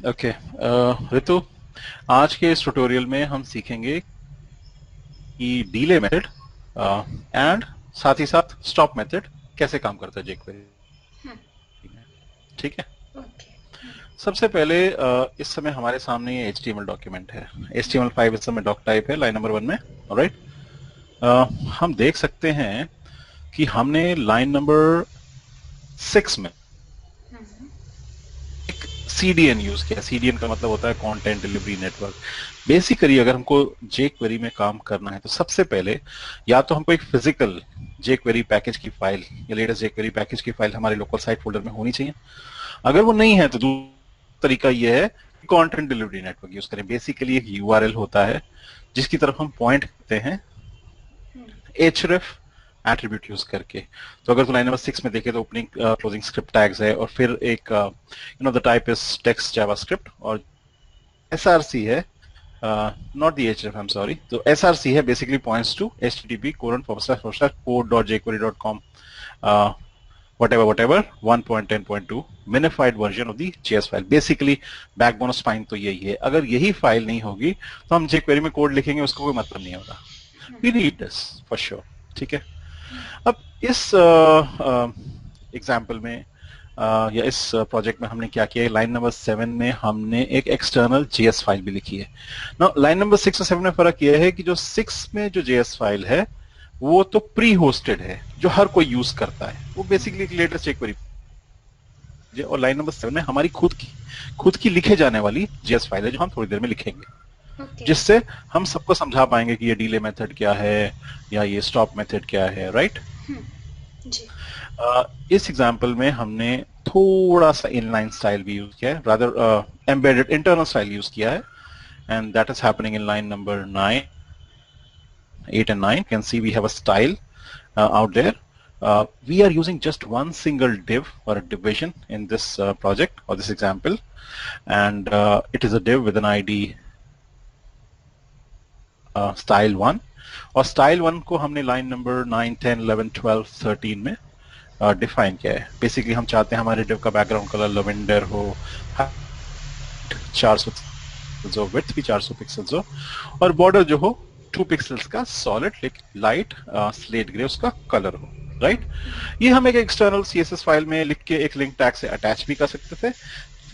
Okay ऋतु, आज के इस ट्यूटोरियल में हम सीखेंगे कि डीले मेथड एंड साथ ही साथ स्टॉप मेथड कैसे काम करता है jQuery हम्म, में। ठीक है, ओके। सबसे पहले इस समय हमारे सामने ये HTMल डॉक्यूमेंट है। HTML5 इस समय डॉक टाइप है लाइन नंबर 1 में। ऑलराइट, हम देख सकते हैं कि हमने लाइन नंबर 6 में हम्म, CDN यूज किया। CDN का मतलब होता है कंटेंट डिलीवरी नेटवर्क। बेसिकली अगर हमको jQuery में काम करना है तो सबसे पहले या तो हमको एक फिजिकल jQuery पैकेज की फाइल या लेटेस्ट jQuery पैकेज की फाइल हमारे लोकल साइट फोल्डर में होनी चाहिए। अगर वो नहीं है तो दूसरा तरीका ये है कि कंटेंट डिलीवरी नेटवर्क यूज करें। बेसिकली एक URL होता है जिसकी तरफ हम पॉइंट करते हैं हम्म, href एट्रीब्यूट यूज करके। तो अगर तो लाइन नंबर 6 में देखें तो ओपनिंग क्लोजिंग स्क्रिप्ट टैग्स है और फिर एक the type is text JavaScript और SRC है, not the href, I am sorry. तो SRC है basically points to http://code.jquery.com whatever 1.10.2 minified version of the JS file। Basically backbone of spine तो यही है। अगर यही फाइल नहीं होगी तो हम jQuery में कोड लिखेंगे, उसका कोई मतलब नहीं होगा। We need this for sure. ठीक है, अब इस एग्जाम्पल में या इस प्रोजेक्ट में हमने क्या किया है, लाइन नंबर 7 में हमने एक एक्सटर्नल JS फाइल भी लिखी है ना। लाइन नंबर 6 और 7 में फर्क यह है कि जो 6 में जो JS फाइल है वो तो प्री होस्टेड है, जो हर कोई यूज करता है। वो बेसिकली एक लेटेस्ट jQuery है। और लाइन नंबर 7 में हमारी खुद की लिखे जाने वाली JS फाइल है जो हम थोड़ी देर में लिखेंगे, ओके। जिससे हम सबको समझा पाएंगे कि ये डिले मेथड क्या है या ये स्टॉप मेथड क्या है। राइट, जी। इस एग्जांपल में हमने थोड़ा सा इनलाइन स्टाइल भी यूज किया है, rather embedded internal style use किया है, and that is happening in line number 9, 8 and 9. You can see we have a style out there. We are using just one single div or a division in this project or this example, and it is a div with an ID style1। और style1 को हमने line number 9, 10, 11, 12, 13 में define किया है। Basically हम चाहते हैं हमारे डिव का बैकग्राउंड कलर लेवेंडर हो, 400 पिक्सल्स हो, विड्थ भी 400 पिक्सल्स हो, और बॉर्डर जो हो 2 पिक्सल्स का सॉलिड लाइट स्लेट ग्रे उसका कलर हो। राइट, ये हम एक एक्सटर्नल CSS फाइल में लिख के एक लिंक टैग से अटैच भी कर सकते थे,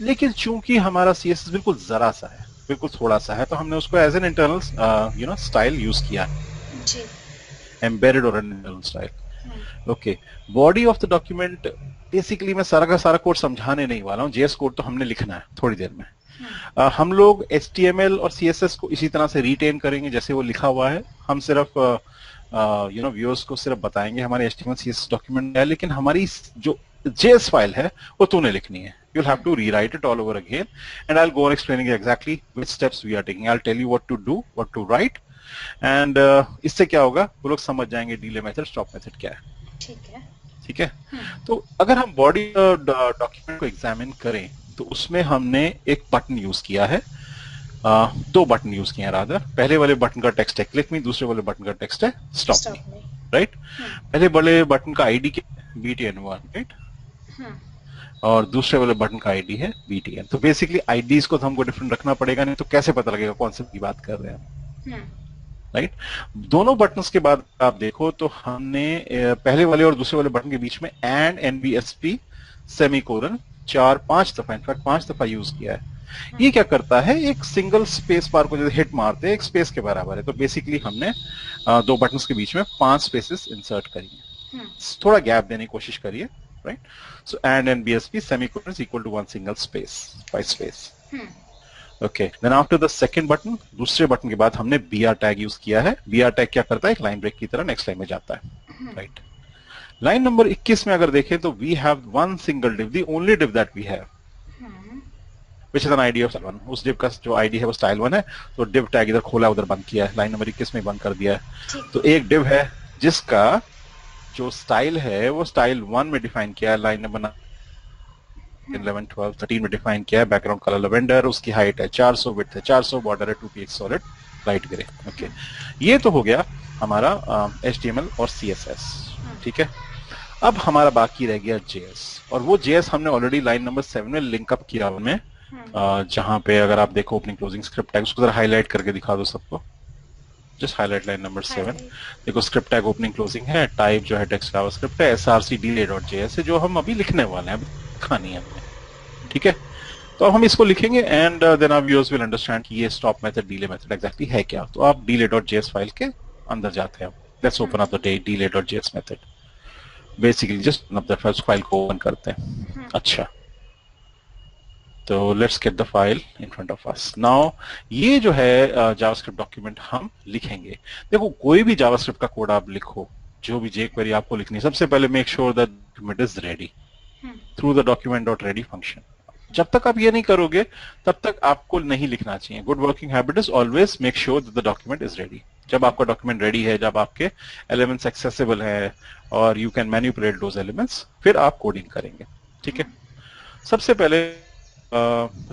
लेकिन चूंकि हमारा CSS बिल्कुल जरा सा है, बिल्कुल थोड़ा सा है, तो हमने उसको as an internal style use किया है, जी। एम्बेडेड और internal style. Okay, body of the document basically मैं सारा का सारा कोड समझाने नहीं वाला हूँ। JS कोड तो हमने लिखना है थोड़ी देर में। हम लोग HTML और CSS को इसी तरह से रिटेन करेंगे जैसे वो लिखा हुआ है। हम सिर्फ व्यूअर्स को सिर्फ बताएंगे हमारे HTML CSS डॉक्यूमेंट है, लेकिन हमारी जो JS फाइल है वो तूने लिखनी है। You'll have to rewrite it all over again, and I'll go on explaining exactly which steps we are taking. I'll tell you what to do, what to write, and इससे क्या होगा, वो लोग समझ जाएंगे डिले मेथड स्टॉप मेथड क्या है। ठीक है। ठीक है, तो अगर हम बॉडी डॉक्यूमेंट को एग्जामिन करें तो उसमें हमने एक बटन यूज किया है, दो बटन यूज किए हैं रादर। पहले वाले बटन का टेक्स्ट है क्लिक मी, दूसरे वाले बटन का टेक्स्ट है स्टॉप मी। स्टॉप में। राइट, पहले वाले बटन का आईडी क्या है, BTN1। राइट, और दूसरे वाले बटन का आईडी है BTN। तो बेसिकली आईडीज को तो हमको डिफरेंट रखना पड़ेगा, नहीं तो कैसे पता लगेगा कौन से की बात कर रहे हैं। राइट, दोनों बटन्स के बाद आप देखो तो हमने पहले वाले और दूसरे वाले बटन के बीच में एंड NBSP सेमीकोलन 4-5 दफा, इनफैक्ट 5 दफा यूज किया है। ये क्या करता है, एक सिंगल स्पेस बार को जैसे हिट मारते हैं एक स्पेस के बराबर है। तो बेसिकली हमने दो बटन्स के बीच में 5 स्पेसेस इंसर्ट करी है। थोड़ा गैप देने की कोशिश करिए। Right, so and NBSP semicolon is equal to 1 single space, 5 space. Okay, then after the second button, दूसरे बटन के बाद हमने BR टैग यूज किया है। BR टैग क्या करता है, एक लाइन ब्रेक की तरह नेक्स्ट लाइन में जाता है। राइट, लाइन नंबर 21 में अगर देखें तो we have one single div, the only div that we have, which is an ID of style1। उस डिव का जो आईडी है वो style1 है, तो डिव टैग इधर खोला उधर बंद किया है, लाइन नंबर 21 में बंद कर दिया है। तो एक डिव है जिसका जो स्टाइल है वो style1 में डिफाइन किया है, लाइन नंबर 11, 12, 13 में डिफाइन किया है। बैकग्राउंड कलर लेवेंडर, उसकी हाइट है 400, विड्थ है 400, बॉर्डर है 2px solid light grey. Okay, ये तो हो गया हमारा HTML और CSS। ठीक है, अब हमारा बाकी रह गया JS, और वो JS हमने ऑलरेडी लाइन नंबर 7 में लिंकअप किया उनमें जहां पे अगर आप देखो ओपनिंग क्लोजिंग स्क्रिप्ट टैग, उसको जरा हाईलाइट करके दिखा दो सबको, जस्ट हाईलाइट लाइन नंबर 7। देखो स्क्रिप्ट टैग ओपनिंग क्लोजिंग है, टाइप जो है टेक्स्ट जावास्क्रिप्ट है, src delay.js है जो हम अभी लिखने वाले हैं, अभी लिखा नहीं है हमने, ठीक है। तो अब हम इसको लिखेंगे and then our viewers will understand कि ये stop method delay method exactly है क्या। तो आप delay.js फाइल के अंदर जाते हैं, let's open up the delay.js method, basically just the first file को ओपन करते हैं। अच्छा, तो let's get the file in front of us now. ये जो है जावास्क्रिप्ट डॉक्यूमेंट हम लिखेंगे। देखो कोई भी जावास्क्रिप्ट का कोड आप लिखो, जो भी jQuery आपको लिखनी है, सबसे पहले make sure that document is ready through the document.ready function. जब तक आप ये नहीं करोगे तब तक आपको नहीं लिखना चाहिए। Good working habit is always make sure that the document is ready. जब आपका डॉक्यूमेंट रेडी है, जब आपके एलिमेंट्स एक्सेसिबल है और you can manipulate those elements, फिर आप कोडिंग करेंगे, ठीक है। सबसे पहले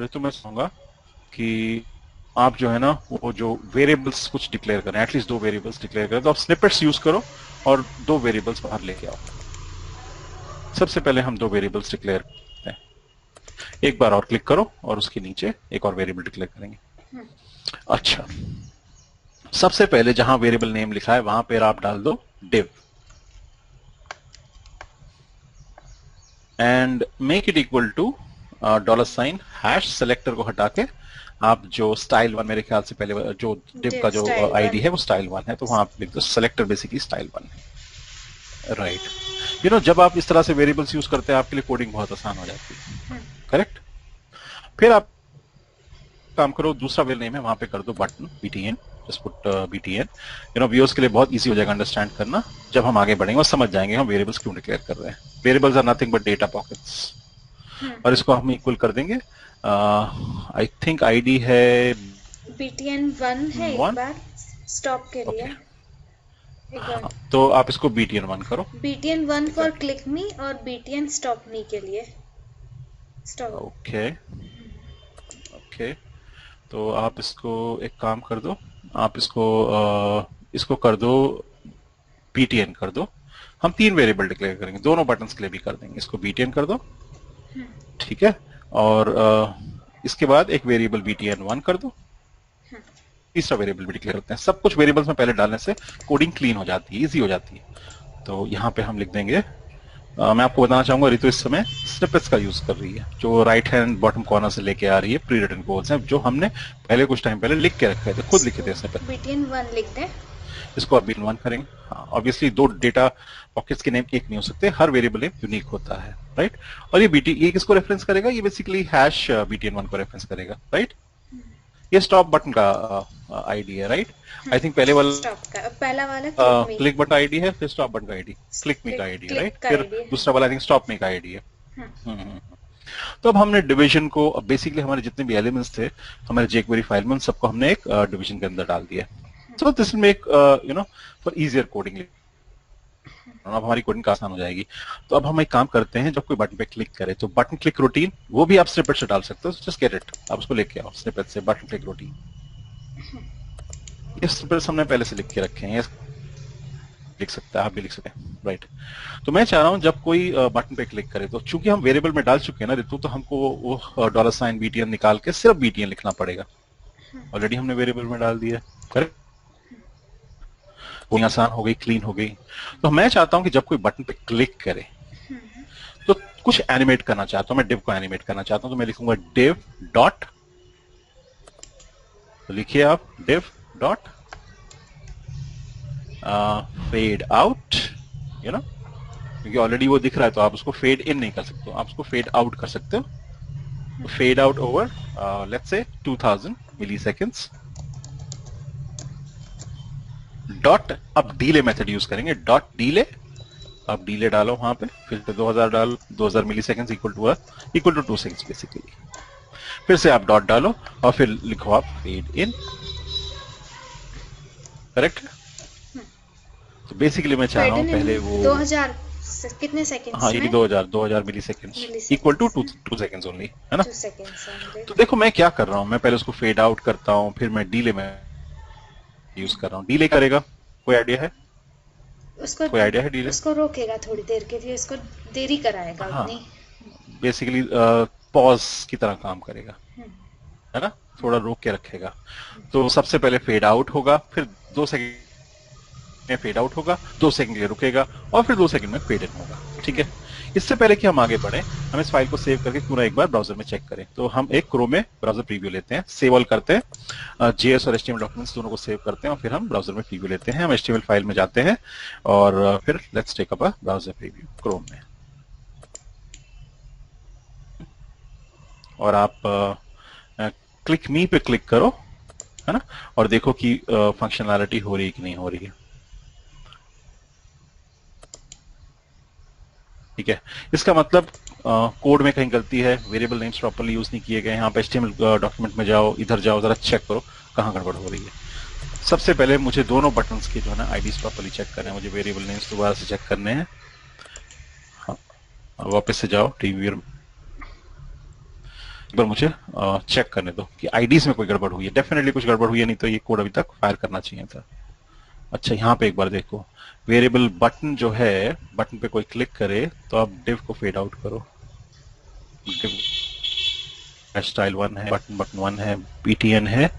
ऋतु मैं कहूंगा कि आप जो है ना वो जो वेरिएबल्स कुछ डिक्लेयर करें, एटलीस्ट 2 वेरिएबल्स डिक्लेयर करें। तो आप स्निपेट्स यूज करो और 2 वेरिएबल्स बाहर लेके आओ। सबसे पहले हम 2 वेरिएबल्स डिक्लेयर करते हैं। एक बार और क्लिक करो और उसके नीचे एक और वेरिएबल डिक्लेयर करेंगे। अच्छा, सबसे पहले जहां वेरिएबल नेम लिखा है वहां पर आप डाल दो div and make it equal to $, hash selector को हटा के आप जो स्टाइल 1, मेरे ख्याल से पहले जो div का जो आईडी है वो स्टाइल 1 है, तो वहां आप लिख दो सेलेक्टर बेसिकली स्टाइल 1 है, राइट। जब आप इस तरह से वेरिएबल्स यूज करते हैं आपके लिए कोडिंग बहुत आसान हो जाती है, करेक्ट। फिर आप काम करो, दूसरा वेरिएबल नेम है वहां पे कर दो button btn, just put btn। Viewers के लिए बहुत इजी हो जाएगा अंडरस्टैंड करना, जब हम आगे बढ़ेंगे और समझ जाएंगे हम वेरिएबल्स क्यों डिक्लेयर कर रहे हैं। Variables are nothing but data pockets, और इसको हम इक्वल कर देंगे। आई थिंक आईडी है btn1 है, एक बार स्टॉप के लिए एक बार। तो आप इसको btn1 करो, btn1 फॉर क्लिक मी और btn स्टॉप मी के लिए स्टॉप। ओके ओके, तो आप इसको एक काम कर दो, आप इसको कर दो btn कर दो। हम 3 वेरिएबल डिक्लेयर करेंगे, दोनों बटन्स के लिए भी कर देंगे। इसको btn कर दो, ठीक है, और इसके बाद एक वेरिएबल btn1 कर दो, तीसरा वेरिएबल भी डिक्लेयर करते हैं। सब कुछ वेरिएबल्स में पहले डालने से कोडिंग क्लीन हो जाती है, इजी हो जाती है। तो यहाँ पे हम लिख देंगे, मैं आपको बताना चाहूंगा ऋतु इस समय स्निपेट्स का यूज कर रही है, जो राइट हैंड बॉटम कॉर्नर से लेके आ रही है। प्री रिटन कोड्स हैं जो हमने पहले कुछ टाइम पहले लिख के रखे थे, खुद लिखे थे स्निपेट। btn1 लिख दें, इसको अब btn1 करेंगे। हाँ, ऑब्वियसली 2 डेटा पॉकेट्स के नेम एक नहीं हो सकते, हर वेरिएबल नेम यूनिक होता है, राइट। और ये किसको रेफरेंस करेगा? ये बेसिकली हैश btn1 को रेफरेंस करेगा, राइट। ये स्टॉप बटन का आईडी है, राइट। आई थिंक पहले वाला पहला वाला क्लिक बटन आईडी है, फिर स्टॉप बटन का आईडी क्लिक मी का आईडी है, राइट। फिर दूसरा वाला आई थिंक स्टॉप मी का आईडी है। तो अब हमने डिवीजन को, बेसिकली हमारे जितने भी एलिमेंट्स थे हमारे jQuery फाइल में, उन सबको हमने एक डिवीजन के अंदर डाल दिया। So this will make for easier coding, अब हमारी कोडिंग आसान हो जाएगी। तो अब हम एक काम करते हैं, जब कोई बटन पे क्लिक करे तो बटन क्लिक रूटीन वो भी आप स्निपेट से डाल सकते हो, जस्ट गेट इट, आप उसको लेके आओ स्निपेट से, बटन क्लिक रूटीन। ये स्निपेट्स हमने पहले से लिख के रखे हैं, लिख सकता है, आप भी लिख सकते हैं, राइट। तो मैं चाह रहा हूं जब कोई बटन पे क्लिक करे तो चूंकि हम वेरिएबल में डाल चुके हैं ना ऋतु, तो हमको वो $, btn निकाल के सिर्फ btn लिखना पड़ेगा। ऑलरेडी हमने वेरिएबल में डाल दिया, करेक्ट। कोई आसान हो गई, क्लीन हो गई। तो मैं चाहता हूं कि जब कोई बटन पे क्लिक करे तो कुछ एनिमेट करना चाहता हूं, मैं div को एनिमेट करना चाहता हूं, तो मैं लिखूंगा div डॉट, तो लिखिए आप div डॉट फेड आउट, क्योंकि ऑलरेडी वो दिख रहा है तो आप उसको फेड इन नहीं कर सकते, आप उसको फेड आउट कर सकते हो। फेड आउट ओवर लेट्स से 2000 मिली सेकेंड्स डॉट, अब डीले मेथड यूज करेंगे, डॉट डीले। अब डीले डालो वहां पे, फिर से 2000 डालो, 2000 millisecond equal to 2 seconds basically. फिर से आप डॉट डालो और फिर लिखो आप फेड इन, करेक्ट है। तो बेसिकली मैं चाह रहा हूँ पहले वो 2000 कितने सेकंड्स, हाँ ये 2000 milliseconds equal to 2 seconds only, है ना। 2 सेकंड्स। तो देखो मैं क्या कर रहा हूँ, मैं पहले उसको फेड आउट करता हूँ, फिर मैं डीले में यूज कर रहा हूँ। डीले करेगा, कोई आइडिया है? उसको कोई आइडिया है डीले? उसको रोकेगा थोड़ी देर के लिए, उसको देरी कराएगा। हाँ, उतनी बेसिकली पॉज की तरह काम करेगा, है ना, थोड़ा रोक के रखेगा। तो सबसे पहले फेड आउट होगा, फिर 2 सेकंड में फेड आउट होगा, 2 सेकंड के लिए रुकेगा और फिर 2 सेकंड में फेड इन होगा। ठीक है, इससे पहले कि हम आगे बढ़े, हम इस फाइल को सेव करके पूरा एक बार ब्राउजर में चेक करें। तो हम एक क्रोम में ब्राउजर प्रीव्यू लेते हैं, सेव ऑल करते हैं, जेएस और एचटीएमएल डॉक्यूमेंट्स दोनों को सेव करते हैं और फिर हम ब्राउजर में प्रीव्यू लेते हैं। हम एचटीएमएल फाइल में जाते हैं और फिर let's take up a browser preview Chrome में। और आप क्लिक मी पे क्लिक करो, है ना, और देखो कि फंक्शनैलिटी हो रही है कि नहीं हो रही है। ठीक है, इसका मतलब कोड में कहीं गलती है, वेरिएबल नेम्स प्रॉपर्ली यूज नहीं किए गए। यहाँ पे एचटीएमएल डॉक्यूमेंट में जाओ, इधर जाओ, जरा चेक करो कहाँ गड़बड़ हो रही है। सबसे पहले मुझे दोनों बटन्स के जो है ना आईडीज प्रॉपर्ली चेक करने हैं, मुझे वेरिएबल नेम्स दोबारा से चेक करने हैं। हाँ, वापस से जाओ टीवी, एक बार मुझे चेक करने दो कि आईडीज में कोई गड़बड़ हुई है। डेफिनेटली कुछ गड़बड़ हुई है, नहीं तो ये कोड अभी तक फायर करना चाहिए था। अच्छा, यहाँ पे एक बार देखो, वेरिएबल बटन जो है, बटन पे कोई क्लिक करे तो आप डिव को फेड आउट करो। डिव स्टाइल 1 है, बटन 1 है, btn है,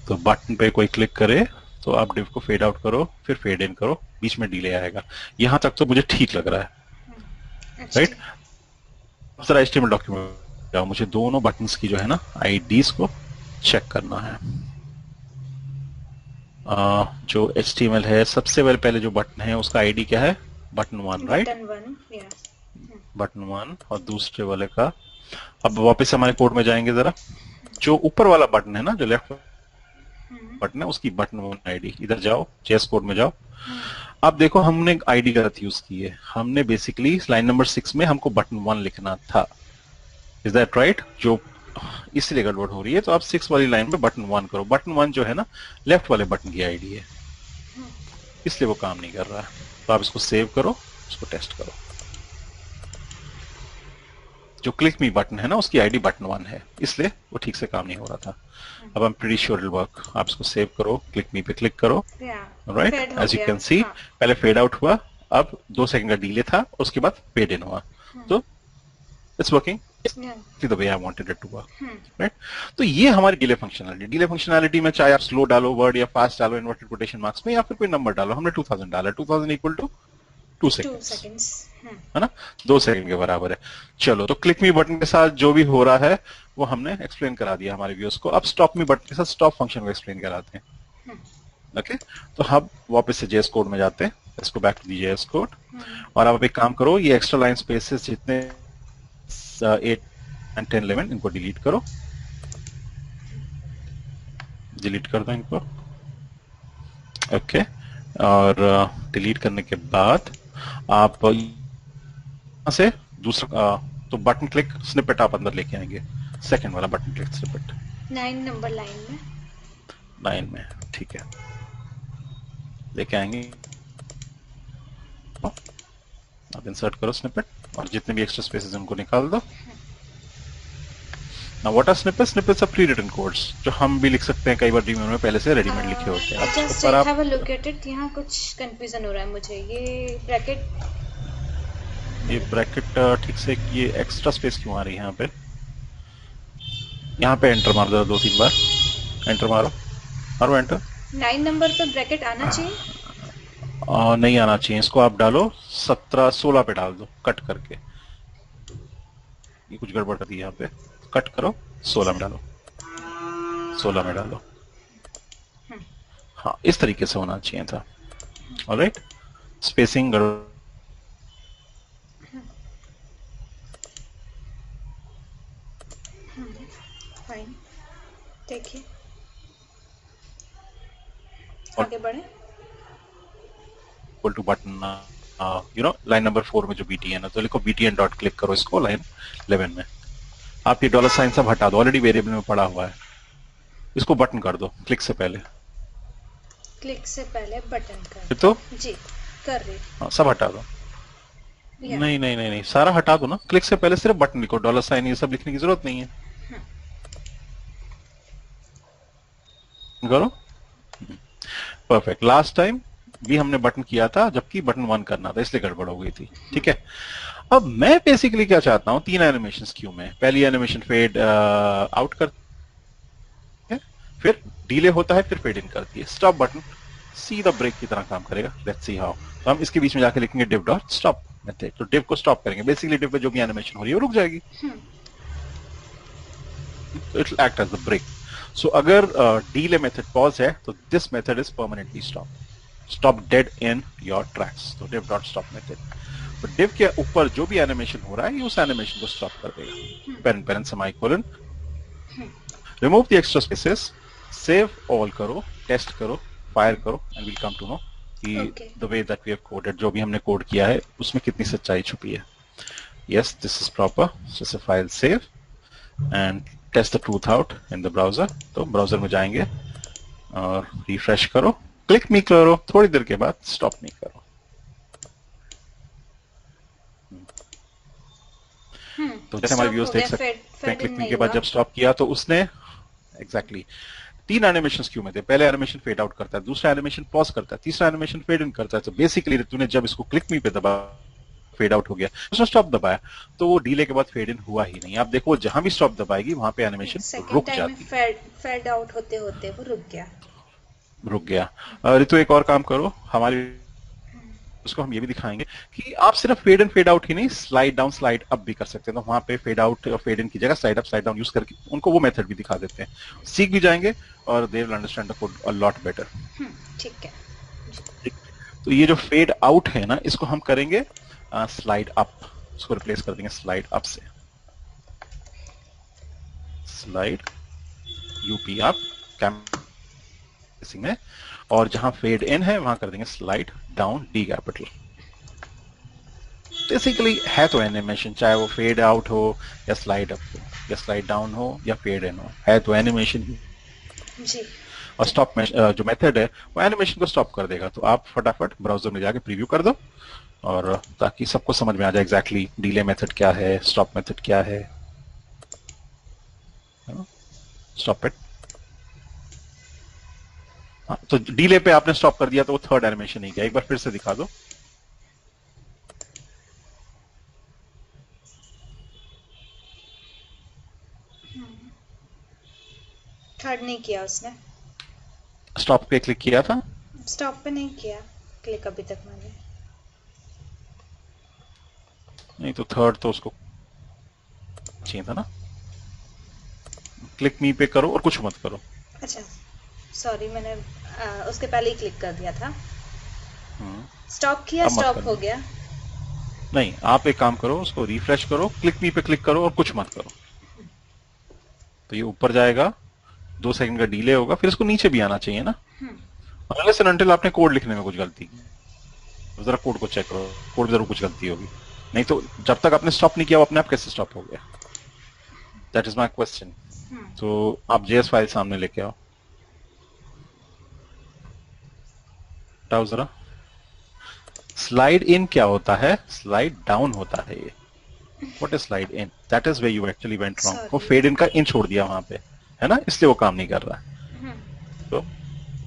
तो बटन पे कोई क्लिक करे तो आप डिव को फेड आउट करो, फिर फेड इन करो, बीच में डिले आएगा। यहां तक तो मुझे ठीक लग रहा है, राइट। जरा एचटीएमएल डॉक्यूमेंट जाओ, मुझे दोनों बटन्स की जो है ना आईडीज को चेक करना है। जो HTML है, सबसे पहले जो बटन है उसका आईडी क्या है, बटन 1, राइट, बटन 1। और दूसरे वाले का, अब वापस हमारे कोड में जाएंगे जरा, जो ऊपर वाला बटन है ना, जो लेफ्ट बटन है, उसकी बटन 1 आईडी, इधर जाओ जेएस कोड में जाओ। अब देखो हमने आईडी गलत यूज की है, हमने बेसिकली लाइन नंबर 6 में हमको बटन 1 लिखना था, इज दैट राइट, जो इसलिए गड़बड़ हो रही है। तो आप 6 वाली लाइन पे बटन 1 करो। बटन 1 जो है ना लेफ्ट वाले बटन की आईडी है, इसलिए वो काम नहीं कर रहा है। तो आप इसको सेव करो, इसको टेस्ट करो। जो क्लिक मी बटन है ना उसकी आईडी बटन 1 है, इसलिए वो ठीक से काम नहीं हो रहा था। अब I am pretty sure it work. आप इसको सेव करो, क्लिक मी पे क्लिक करो, right, as you can see पहले फेड आउट हुआ, अब 2 सेकंड का डिले था, उसके बाद फेड इन हुआ। तो it's working the way I wanted it to work, right? तो ये हमारी डिले फंक्शनैलिटी। डिले फंक्शनैलिटी में चाहे आप स्लो डालो वर्ड या फास्ट डालो इन्वर्टेड कोटेशन मार्क्स में, या फिर कोई नंबर डालो, हमने 2000 डाला, 2000 इक्वल टू 2 सेकंड्स, है ना, 2 सेकंड के बराबर है। चलो, तो क्लिक मी बटन के साथ जो भी हो रहा है वो हमने एक्सप्लेन करा दिया हमारे व्यूअर्स को। अब स्टॉप मी बटन के साथ स्टॉप फंक्शन को एक्सप्लेन कराते हैं। ओके, तो हम वापस से जेएस कोड में जाते हैं, इसको back to the JS code, और आप एक काम करो, ये एक्स्ट्रा लाइन स्पेसेस जितने 8 and 10 11 इनको डिलीट करो, डिलीट कर दो इनको। ओके, और डिलीट करने के बाद आप यहां से दूसरा तो बटन क्लिक स्निपेट आप अंदर लेके आएंगे, सेकंड वाला button click snippet 9 number line में, 9 में, ठीक है, लेके आएंगे। आप इंसर्ट करो स्निपेट और जितने भी एक्स्ट्रा स्पेसेस हैं उनको निकाल दो। Now what are snippets? Snippets are pre-written codes जो हम भी लिख सकते हैं, कई बार Dreamweaver में पहले से रेडीमेड लिखे होते हैं। just have a look at it। यहाँ कुछ कंफ्यूजन हो रहा है मुझे। ये ब्रैकेट ठीक से, ये एक्स्ट्रा स्पेस क्यों आ रही है यहाँ पे? यहाँ पे एंटर मार दो 2-3 बार, एंटर मारो, मारो एंटर। 9 नंबर पे ब्रैकेट आना चाहिए? नहीं आना चाहिए, इसको आप डालो 16 पे डाल दो, कट करके। ये कुछ गड़बड़ कर दी यहाँ पे, कट करो, 16 में डालो, 16 में डालो। हाँ, इस तरीके से होना चाहिए था। ऑलराइट, स्पेसिंग फाइन, देखिए आगे बढ़े। टू बटन लाइन नंबर 4 में जो btn है, तो लिखो btn डॉट, क्लिक करो इसको लाइन 11 में। आप ये डॉलर साइन सब हटा दो, ऑलरेडी वेरिएबल में पड़ा हुआ है, इसको बटन कर दो, क्लिक से पहले बटन कर तो जी कर रही। हाँ, सब हटा दो। नहीं नहीं नहीं नहीं, सारा हटा दो ना, क्लिक से पहले सिर्फ बटन लिखो, डॉलर साइन ये सब लिखने की जरूरत नहीं है। करो, परफेक्ट। लास्ट टाइम भी हमने बटन किया था जबकि बटन 1 करना था, इसलिए गड़बड़ हो गई थी। ठीक है, अब मैं बेसिकली क्या चाहता हूं, 3 एनिमेशन क्यू में। पहली एनिमेशन फेड आउट करती है, फिर डिले होता है, फिर फेड इन करती है। स्टॉप बटन सीधा ब्रेक की तरह काम करेगा। Let's see how. तो हम इसके बीच में जाके लिखेंगे div डॉट स्टॉप मेथड। तो div को स्टॉप करेंगे, बेसिकली div पे जो भी एनिमेशन हो रही है वो रुक जाएगी। तो it will act as the break. So अगर डिले मेथड पॉज है तो this method is permanently stop dead in your tracks. तो div डॉट स्टॉप मेथड। तो div के ऊपर जो भी एनिमेशन हो रहा है ये उस एनिमेशन को स्टॉप कर देगा। Parent semicolon, remove the extra spaces, save all करो, टेस्ट करो, फायर करो, and will come to know कि the way that we have coded, जो भी हमने कोड किया है उसमें कितनी सच्चाई छुपी है। Yes, this is proper. जैसे file save and test the truth out in the browser. तो ब्राउजर में जाएंगे और रिफ्रेश करो, क्लिक मी करो, थोड़ी देर के बाद स्टॉप मी करो। तो जैसे हमारे व्यूअर्स देख सकते हैं, क्लिक मी के बाद जब स्टॉप किया तो उसने एग्जैक्टली 3 एनिमेशन क्यों में थे। पहले एनिमेशन फेड आउट करता है, दूसरा एनिमेशन पॉज करता है, तीसरा एनिमेशन फेड इन करता है। तो बेसिकली तूने जब इसको क्लिक मी पे दबाया फेड आउट हो गया, उसने स्टॉप दबाया तो वो डिले के बाद फेड इन हुआ ही नहीं। आप देखो जहां भी स्टॉप दबाएगी वहां पे एनिमेशन रुक जाती है। फेड आउट होते होते वो रुक गया। ऋतु एक और काम करो, हमारी उसको हम ये भी दिखाएंगे कि आप सिर्फ फेड इन फेड आउट ही नहीं, स्लाइड डाउन स्लाइड अप भी कर सकते हैं। तो वहां पे फेड आउट और फेड इन की जगह slide up slide down use करके उनको वो मेथड भी दिखा देते हैं। सीख भी जाएंगे और they will understand the code a lot better. ठीक है। तो ये जो फेड आउट है ना, इसको हम करेंगे स्लाइड अप। इसको रिप्लेस कर देंगे स्लाइड अप से। स्लाइड यूपी अप में, और जहां फेड इन है वहां कर देंगे slide down D capital. Basically है तो एनिमेशन, चाहे वो फेड आउट हो या स्लाइड अप हो या स्लाइड डाउन हो या फेड इन हो, है तो एनिमेशन ही। और स्टॉप जो मेथड है वो एनिमेशन को स्टॉप कर देगा। तो आप फटाफट ब्राउजर में जाके प्रीव्यू कर दो, और ताकि सबको समझ में आ जाए एग्जैक्टली डिले मेथड क्या है, स्टॉप मेथड क्या है। Stop it. हाँ, तो डिले पे आपने स्टॉप कर दिया तो वो थर्ड एनिमेशन नहीं गया। एक बार फिर से दिखा दो। थर्ड नहीं किया उसने। स्टॉप पे क्लिक किया था? स्टॉप पे नहीं किया क्लिक अभी तक मैंने। नहीं तो थर्ड तो उसको चाहिए था ना। क्लिक मी पे करो और कुछ मत करो। अच्छा सॉरी, मैंने उसके पहले ही क्लिक कर दिया था। स्टॉप किया, स्टॉप हो गया। नहीं, आप एक काम करो, उसको रिफ्रेश करो, क्लिक मी पे क्लिक करो और कुछ मत करो। तो ये ऊपर जाएगा, 2 सेकंड का डिले होगा, फिर इसको नीचे भी आना चाहिए ना। अनलेस एंड अनटिल आपने कोड लिखने में कुछ गलती की, तो जरा कोड को चेक करो, कोड में जरूर कुछ गलती होगी। नहीं तो जब तक आपने स्टॉप नहीं किया वो अपने आप कैसे स्टॉप हो गया? That is my question. तो आप जेएस फाइल सामने लेके आओ, हटाओ जरा। स्लाइड इन क्या होता है? स्लाइड डाउन होता है ये। What is slide in? That is where you actually went wrong. वो फेड इन का इन छोड़ दिया वहां पे, है ना, इसलिए वो काम नहीं कर रहा है। तो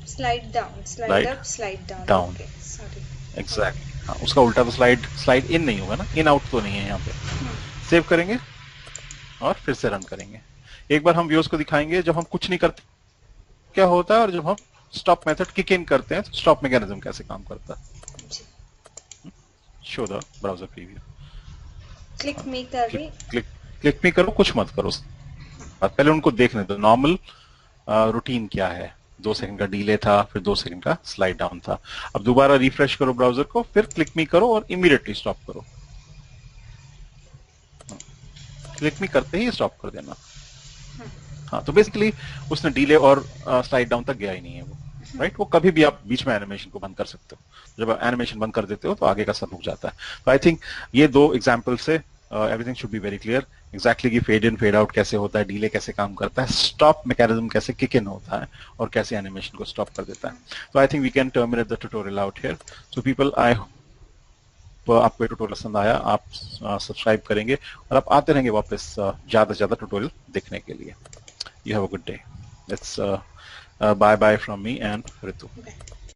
slide down, slide up, slide down. Sorry, exactly. हाँ, उसका उल्टा तो स्लाइड इन नहीं होगा ना, इन आउट तो नहीं है यहाँ पे। सेव करेंगे और फिर से रन करेंगे। एक बार हम व्यूअर्स को दिखाएंगे जब हम कुछ नहीं करते क्या होता है, और जब हम स्टॉप मेथड किक इन करते हैं तो स्टॉप मैकेनिज्म कैसे काम करता है। Show the browser preview. Click मी कर रही, क्लिक मी करो, कुछ मत करो। पहले उनको देखने दो नॉर्मल रूटीन क्या है। 2 सेकंड का डिले था, फिर 2 सेकंड का स्लाइड डाउन था। अब दोबारा रिफ्रेश करो ब्राउजर को, फिर क्लिक मी करो और इमीडिएटली स्टॉप करो। क्लिक मी करते ही स्टॉप कर देना। हाँ, तो बेसिकली उसने डिले और स्लाइड डाउन तक गया ही नहीं है वो, राइट। वो कभी भी आप बीच में एनिमेशन को बंद कर सकते हो। जब एनिमेशन बंद कर देते हो तो आगे का सब रुक जाता है। तो आई थिंक ये 2 एग्जाम्पल से everything should be very clear exactly कि फेड इन फेड आउट कैसे होता है, डिले कैसे काम करता है, स्टॉप मैकेनिज्म कैसे किक इन होता है, और कैसे एनिमेशन को स्टॉप कर देता है। तो I think we can terminate the tutorial out here. So people, I आपको ट्यूटोरियल पसंद आया, आप सब्सक्राइब करेंगे और आप आते रहेंगे वापस ज्यादा से ज्यादा ट्यूटोरियल देखने के लिए। You have a good day. It's bye bye from me and Ritu. Okay.